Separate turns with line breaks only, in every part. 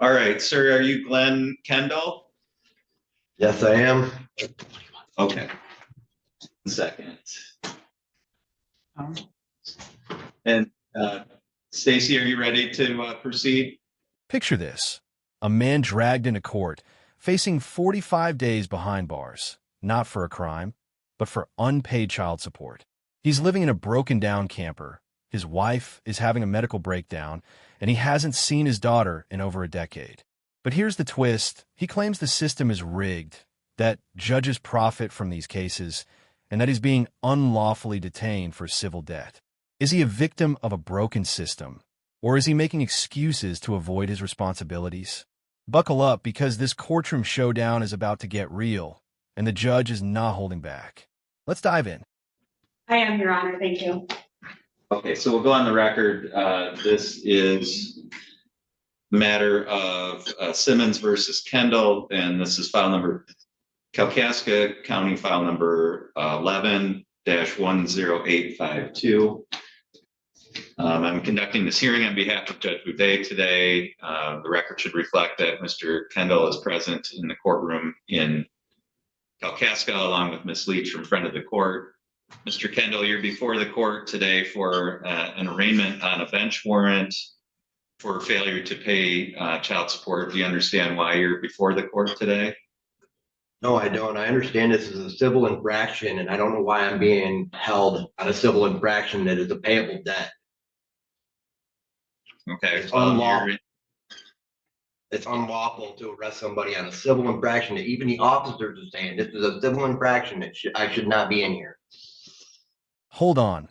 All right, sir, are you Glenn Kendall?
Yes, I am.
Okay. Second. And Stacy, are you ready to proceed?
Picture this. A man dragged into court, facing 45 days behind bars, not for a crime, but for unpaid child support. He's living in a broken-down camper. His wife is having a medical breakdown, and he hasn't seen his daughter in over a decade. But here's the twist. He claims the system is rigged, that judges profit from these cases, and that he's being unlawfully detained for civil debt. Is he a victim of a broken system, or is he making excuses to avoid his responsibilities? Buckle up, because this courtroom showdown is about to get real, and the judge is not holding back. Let's dive in.
I am, Your Honor. Thank you.
Okay, so we'll go on the record. This is a matter of Simmons versus Kendall, and this is file number Kalkaska County file number 11-10852. I'm conducting this hearing on behalf of Judge Boudet today. The record should reflect that Mr. Kendall is present in the courtroom in Kalkaska along with Ms. Leach from front of the court. Mr. Kendall, you're before the court today for an arraignment on a bench warrant for failure to pay child support. Do you understand why you're before the court today?
No, I don't. I understand this is a civil infraction, and I don't know why I'm being held on a civil infraction that is a payable debt.
Okay.
It's unlawful. It's unlawful to arrest somebody on a civil infraction. That even the officers are saying this is a civil infraction that I should not be in here.
Hold on.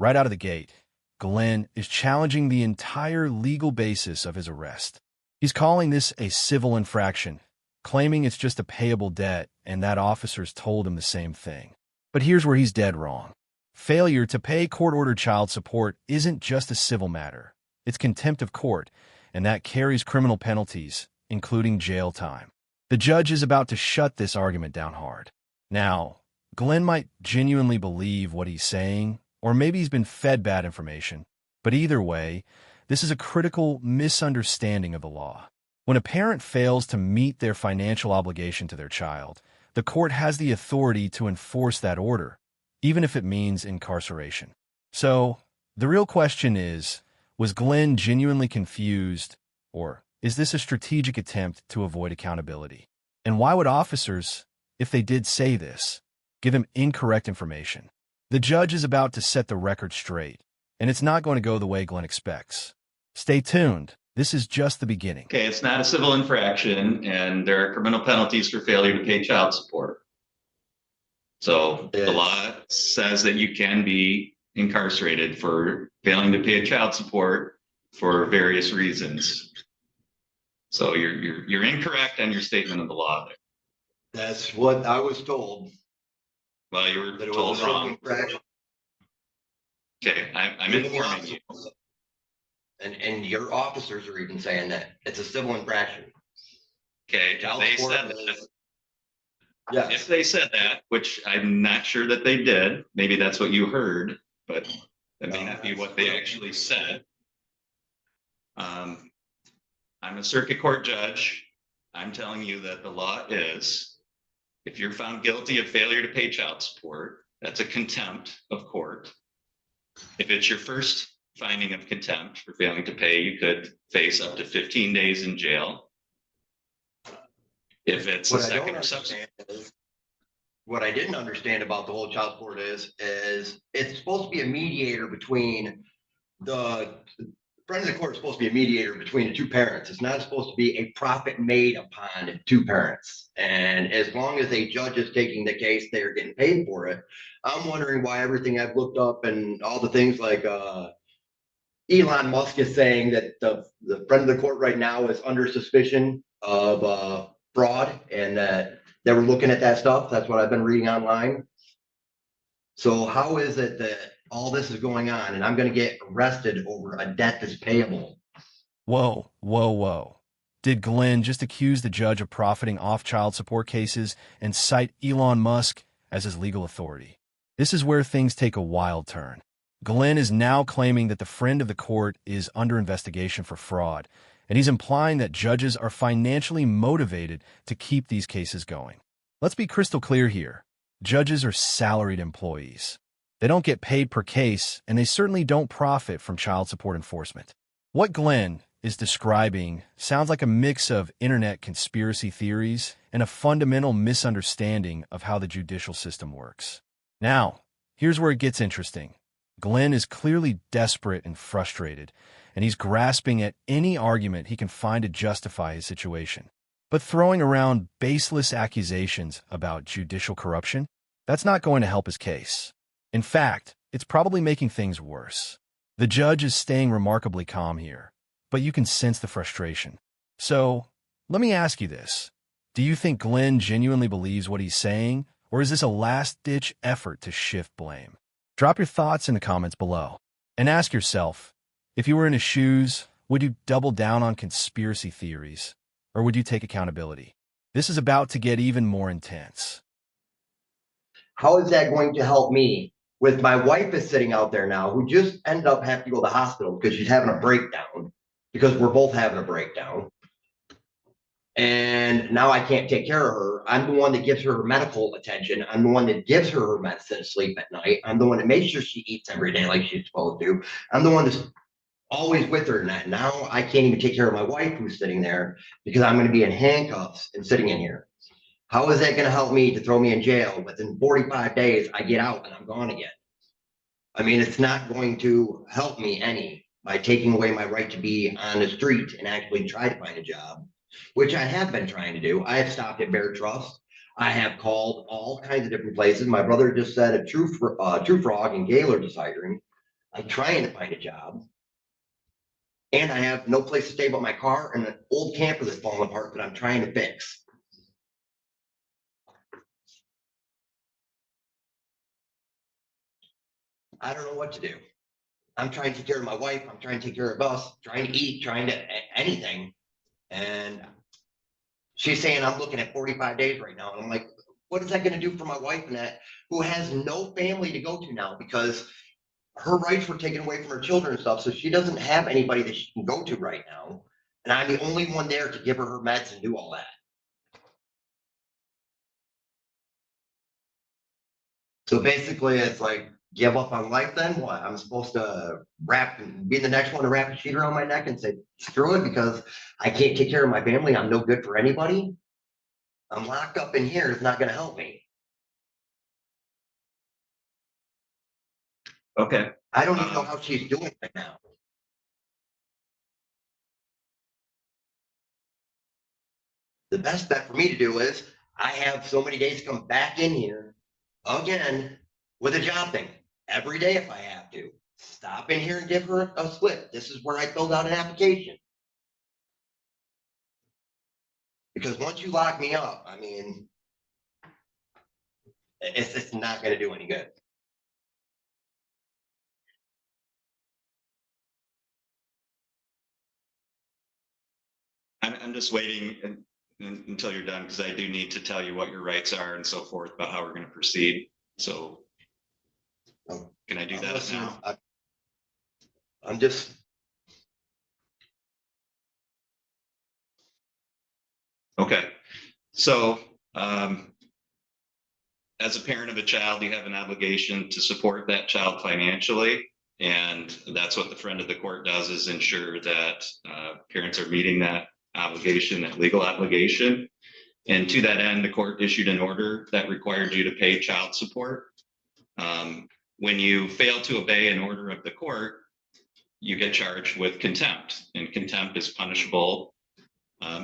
Right out of the gate, Glenn is challenging the entire legal basis of his arrest. He's calling this a civil infraction, claiming it's just a payable debt and that officers told him the same thing. But here's where he's dead wrong. Failure to pay court-ordered child support isn't just a civil matter. It's contempt of court, and that carries criminal penalties, including jail time. The judge is about to shut this argument down hard. Now, Glenn might genuinely believe what he's saying, or maybe he's been fed bad information. But either way, this is a critical misunderstanding of the law. When a parent fails to meet their financial obligation to their child, the court has the authority to enforce that order, even if it means incarceration. So, the real question is, was Glenn genuinely confused, or is this a strategic attempt to avoid accountability? And why would officers, if they did say this, give him incorrect information? The judge is about to set the record straight, and it's not going to go the way Glenn expects. Stay tuned. This is just the beginning.
Okay, it's not a civil infraction, and there are criminal penalties for failure to pay child support. So the law says that you can be incarcerated for failing to pay child support for various reasons. So you're incorrect on your statement of the law there.
That's what I was told.
Well, you were told wrong. Okay, I'm informing you.
And your officers are even saying that it's a civil infraction.
Okay, if they said that.
Yes.
If they said that, which I'm not sure that they did, maybe that's what you heard, but that may not be what they actually said. I'm a circuit court judge. I'm telling you that the law is, if you're found guilty of failure to pay child support, that's a contempt of court. If it's your first finding of contempt for failing to pay, you could face up to 15 days in jail. If it's a second or subsequent.
What I didn't understand about the whole child support is it's supposed to be a mediator between the friend of the court is supposed to be a mediator between the two parents. It's not supposed to be a profit made upon the two parents. And as long as a judge is taking the case, they are getting paid for it. I'm wondering why everything I've looked up and all the things like Elon Musk is saying that the friend of the court right now is under suspicion of fraud, and that they were looking at that stuff. That's what I've been reading online. So how is it that all this is going on and I'm going to get arrested over a debt that's payable?
Whoa, whoa, whoa. Did Glenn just accuse the judge of profiting off child support cases and cite Elon Musk as his legal authority? This is where things take a wild turn. Glenn is now claiming that the friend of the court is under investigation for fraud, and he's implying that judges are financially motivated to keep these cases going. Let's be crystal clear here. Judges are salaried employees. They don't get paid per case, and they certainly don't profit from child support enforcement. What Glenn is describing sounds like a mix of internet conspiracy theories and a fundamental misunderstanding of how the judicial system works. Now, here's where it gets interesting. Glenn is clearly desperate and frustrated, and he's grasping at any argument he can find to justify his situation. But throwing around baseless accusations about judicial corruption, that's not going to help his case. In fact, it's probably making things worse. The judge is staying remarkably calm here, but you can sense the frustration. So, let me ask you this. Do you think Glenn genuinely believes what he's saying, or is this a last-ditch effort to shift blame? Drop your thoughts in the comments below. And ask yourself, if you were in his shoes, would you double down on conspiracy theories, or would you take accountability? This is about to get even more intense.
How is that going to help me? With my wife is sitting out there now, who just ended up having to go to the hospital because she's having a breakdown, because we're both having a breakdown. And now I can't take care of her. I'm the one that gives her medical attention. I'm the one that gives her medicine to sleep at night. I'm the one that makes sure she eats every day like she's supposed to. I'm the one that's always with her. And now I can't even take care of my wife who's sitting there because I'm going to be in handcuffs and sitting in here. How is that going to help me to throw me in jail? Within 45 days, I get out and I'm gone again. I mean, it's not going to help me any by taking away my right to be on the street and actually try to find a job, which I have been trying to do. I have stopped at Bear Trust. I have called all kinds of different places. My brother just said a True Frog and Gaylord is hiring. I'm trying to find a job. And I have no place to stay but my car and an old camper that's falling apart that I'm trying to fix. I don't know what to do. I'm trying to take care of my wife. I'm trying to take care of us, trying to eat, trying to anything. And she's saying I'm looking at 45 days right now. And I'm like, what is that going to do for my wife and that, who has no family to go to now because her rights were taken away from her children and stuff. So she doesn't have anybody that she can go to right now. And I'm the only one there to give her her meds and do all that. So basically it's like, give up on life then? What? I'm supposed to be the next one to wrap a sheet around my neck and say, screw it, because I can't take care of my family. I'm no good for anybody. I'm locked up in here. It's not going to help me.
Okay.
I don't even know how she's doing right now. The best bet for me to do is I have so many days to come back in here again with a job thing every day if I have to. Stop in here and give her a slip. This is where I filled out an application. Because once you lock me up, I mean, it's not going to do any good.
I'm just waiting until you're done because I do need to tell you what your rights are and so forth about how we're going to proceed. So can I do that now?
I'm just.
Okay. So as a parent of a child, you have an obligation to support that child financially. And that's what the friend of the court does, is ensure that parents are meeting that obligation, that legal obligation. And to that end, the court issued an order that required you to pay child support. When you fail to obey an order of the court, you get charged with contempt, and contempt is punishable.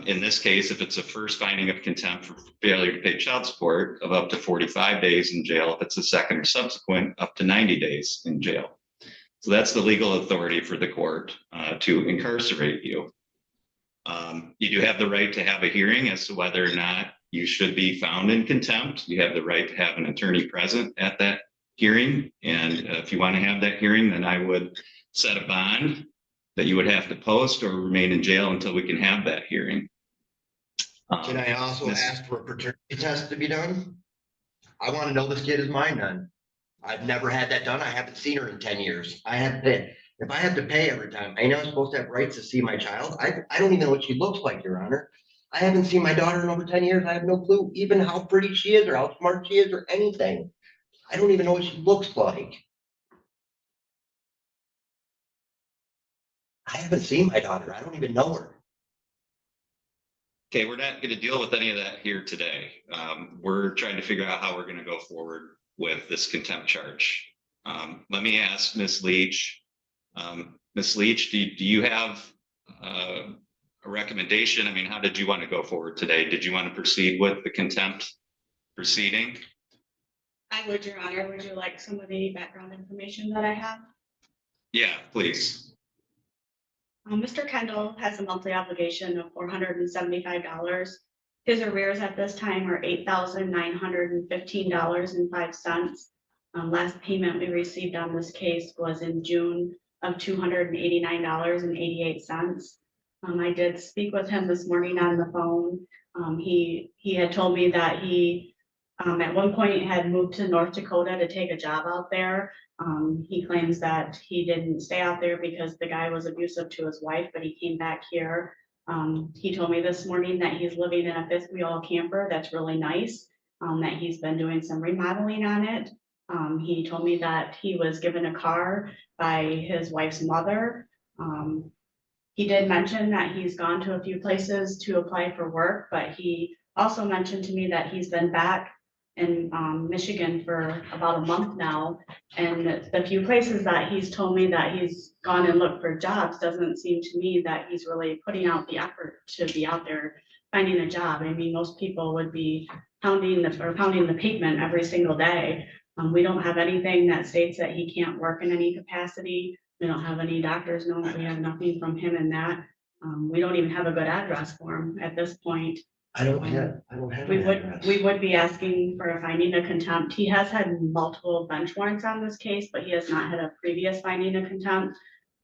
In this case, if it's a first finding of contempt for failure to pay child support, of up to 45 days in jail. If it's a second or subsequent, up to 90 days in jail. So that's the legal authority for the court to incarcerate you. You do have the right to have a hearing as to whether or not you should be found in contempt. You have the right to have an attorney present at that hearing. And if you want to have that hearing, then I would set a bond that you would have to post or remain in jail until we can have that hearing.
Can I also ask for a paternity test to be done? I want to know this kid is mine then. I've never had that done. I haven't seen her in 10 years. I have been. If I have to pay every time, I know I'm supposed to have rights to see my child. I don't even know what she looks like, Your Honor. I haven't seen my daughter in over 10 years. I have no clue even how pretty she is or how smart she is or anything. I don't even know what she looks like. I haven't seen my daughter. I don't even know her.
Okay, we're not going to deal with any of that here today. We're trying to figure out how we're going to go forward with this contempt charge. Let me ask Ms. Leach. Ms. Leach, do you have a recommendation? I mean, how did you want to go forward today? Did you want to proceed with the contempt proceeding?
I would, Your Honor. Would you like some of the background information that I have?
Yeah, please.
Mr. Kendall has a monthly obligation of $475. His arrears at this time are $8,915.05. Last payment we received on this case was in June of $289.88. I did speak with him this morning on the phone. He had told me that he at one point had moved to North Dakota to take a job out there. He claims that he didn't stay out there because the guy was abusive to his wife, but he came back here. He told me this morning that he's living in a fifth wheel camper that's really nice, that he's been doing some remodeling on it. He told me that he was given a car by his wife's mother. He did mention that he's gone to a few places to apply for work, but he also mentioned to me that he's been back in Michigan for about a month now. And the few places that he's told me that he's gone and looked for jobs doesn't seem to me that he's really putting out the effort to be out there finding a job. I mean, most people would be pounding the pavement every single day. We don't have anything that states that he can't work in any capacity. We don't have any doctor's notes. We have nothing from him in that. We don't even have a good address for him at this point.
I don't have
We
an address.
would be asking for a finding of contempt. He has had multiple bench warrants on this case, but he has not had a previous finding of contempt.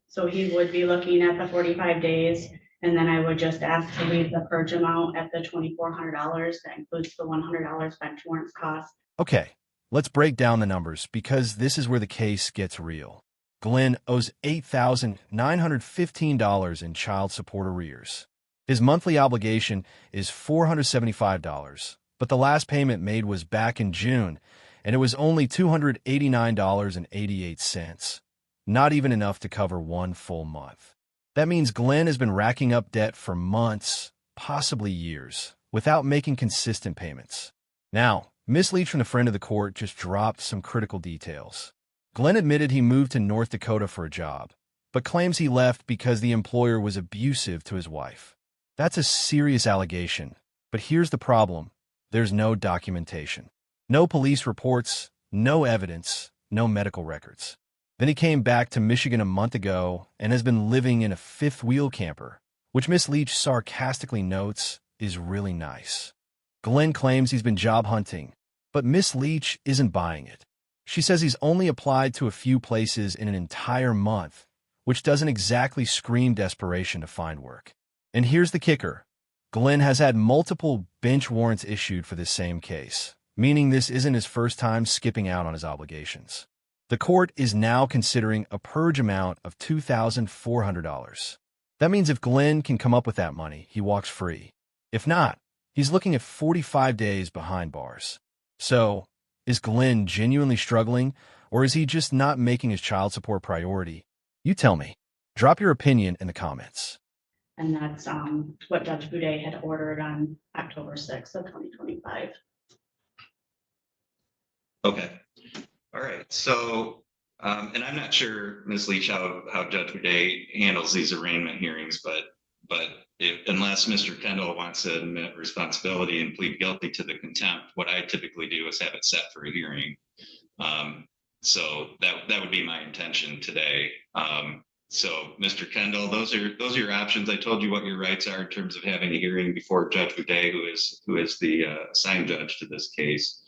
So he would be looking at the 45 days. And then I would just ask to leave the purge amount at the $2,400. That includes the $100 bench warrants cost.
Okay, let's break down the numbers because this is where the case gets real. Glenn owes $8,915 in child support arrears. His monthly obligation is $475, but the last payment made was back in June, and it was only $289.88. Not even enough to cover one full month. That means Glenn has been racking up debt for months, possibly years, without making consistent payments. Now, Miss Leach from the friend of the court just dropped some critical details. Glenn admitted he moved to North Dakota for a job, but claims he left because the employer was abusive to his wife. That's a serious allegation, but here's the problem. There's no documentation. No police reports, no evidence, no medical records. Then he came back to Michigan a month ago and has been living in a fifth-wheel camper, which Miss Leach sarcastically notes is really nice. Glenn claims he's been job hunting, but Miss Leach isn't buying it. She says he's only applied to a few places in an entire month, which doesn't exactly scream desperation to find work. And here's the kicker. Glenn has had multiple bench warrants issued for this same case, meaning this isn't his first time skipping out on his obligations. The court is now considering a purge amount of $2,400. That means if Glenn can come up with that money, he walks free. If not, he's looking at 45 days behind bars. So, is Glenn genuinely struggling, or is he just not making his child support priority? You tell me. Drop your opinion in the comments.
And that's what Judge Boudet had ordered on October 6th of 2025.
Okay. All right. So, and I'm not sure, Ms. Leach, how Judge Boudet handles these arraignment hearings, but unless Mr. Kendall wants to admit responsibility and plead guilty to the contempt, what I typically do is have it set for a hearing. So that would be my intention today. So, Mr. Kendall, those are your options. I told you what your rights are in terms of having a hearing before Judge Boudet, who is the assigned judge to this case.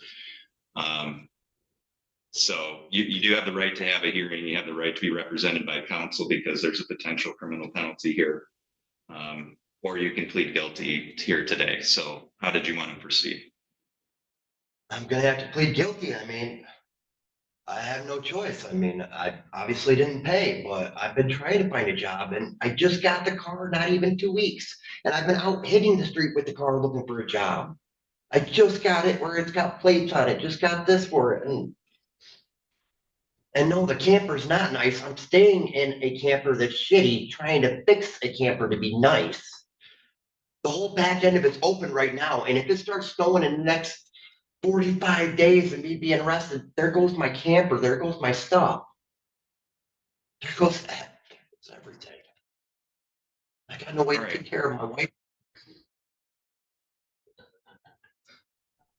So you do have the right to have a hearing. You have the right to be represented by counsel because there's a potential criminal penalty here. Or you can plead guilty here today. So how did you want to proceed?
I'm gonna have to plead guilty. I mean, I have no choice. I mean, I obviously didn't pay, but I've been trying to find a job and I just got the car not even 2 weeks. And I've been out hitting the street with the car looking for a job. I just got it where it's got plates on it, just got this for it. And no, the camper's not nice. I'm staying in a camper that's shitty, trying to fix a camper to be nice. The whole back end of it's open right now. And if it starts snowing in the next 45 days and me being arrested, there goes my camper, there goes my stuff. There goes that. It's everything. I got no way to take care of my wife.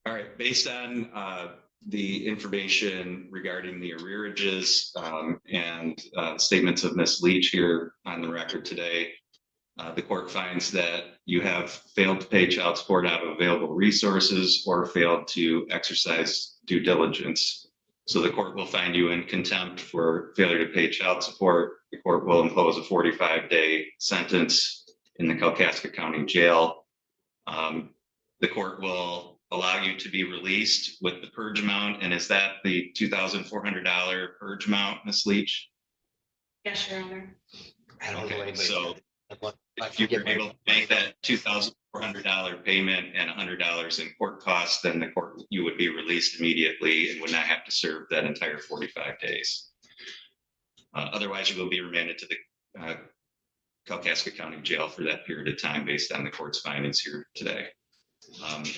All right, based on the information regarding the arrearages and statements of Ms. Leach here on the record today, the court finds that you have failed to pay child support out of available resources or failed to exercise due diligence. So the court will find you in contempt for failure to pay child support. The court will impose a 45-day sentence in the Kalkaska County Jail. The court will allow you to be released with the purge amount. And is that the $2,400 purge amount, Ms. Leach?
Yes, Your Honor.
I don't know anybody.
So if you were able to make that $2,400 payment and $100 in court costs, then the court, you would be released immediately and would not have to serve that entire 45 days. Otherwise, you will be remanded to the Kalkaska County Jail for that period of time based on the court's findings here today.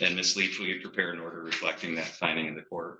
And Ms. Leach, will you prepare an order reflecting that finding in the court?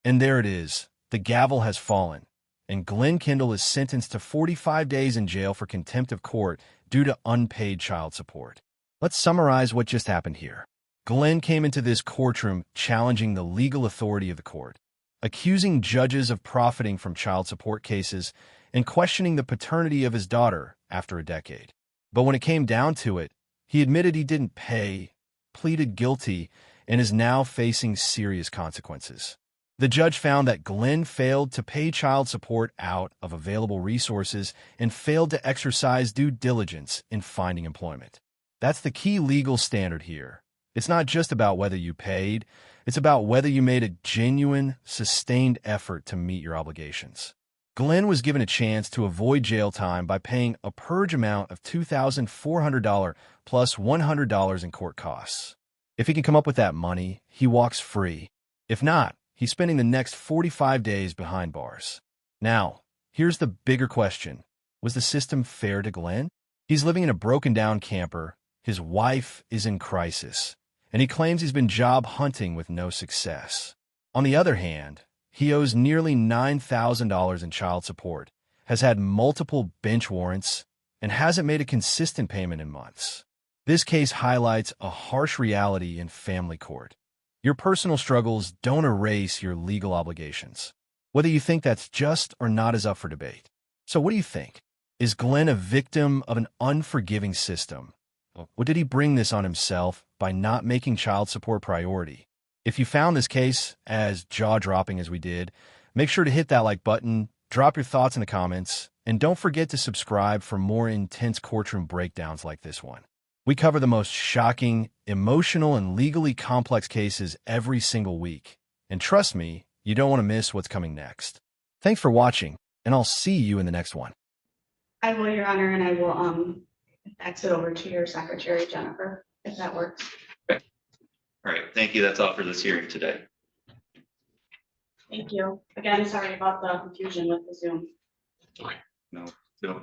And there it is. The gavel has fallen, and Glenn Kendall is sentenced to 45 days in jail for contempt of court due to unpaid child support. Let's summarize what just happened here. Glenn came into this courtroom challenging the legal authority of the court, accusing judges of profiting from child support cases and questioning the paternity of his daughter after a decade. But when it came down to it, he admitted he didn't pay, pleaded guilty, and is now facing serious consequences. The judge found that Glenn failed to pay child support out of available resources and failed to exercise due diligence in finding employment. That's the key legal standard here. It's not just about whether you paid, it's about whether you made a genuine, sustained effort to meet your obligations. Glenn was given a chance to avoid jail time by paying a purge amount of $2,400 plus $100 in court costs. If he can come up with that money, he walks free. If not, he's spending the next 45 days behind bars. Now, here's the bigger question. Was the system fair to Glenn? He's living in a broken-down camper, his wife is in crisis, and he claims he's been job hunting with no success. On the other hand, he owes nearly $9,000 in child support, has had multiple bench warrants, and hasn't made a consistent payment in months. This case highlights a harsh reality in family court. Your personal struggles don't erase your legal obligations. Whether you think that's just or not is up for debate. So what do you think? Is Glenn a victim of an unforgiving system? Or did he bring this on himself by not making child support priority? If you found this case as jaw-dropping as we did, make sure to hit that like button, drop your thoughts in the comments, and don't forget to subscribe for more intense courtroom breakdowns like this one. We cover the most shocking, emotional, and legally complex cases every single week. And trust me, you don't want to miss what's coming next. Thanks for watching, and I'll see you in the next one.
I will, Your Honor, and I will fax it over to your secretary, Jennifer, if that works.
Okay. All right, thank you. That's all for this hearing today.
Thank you. Again, sorry about the confusion with the Zoom.
No, no.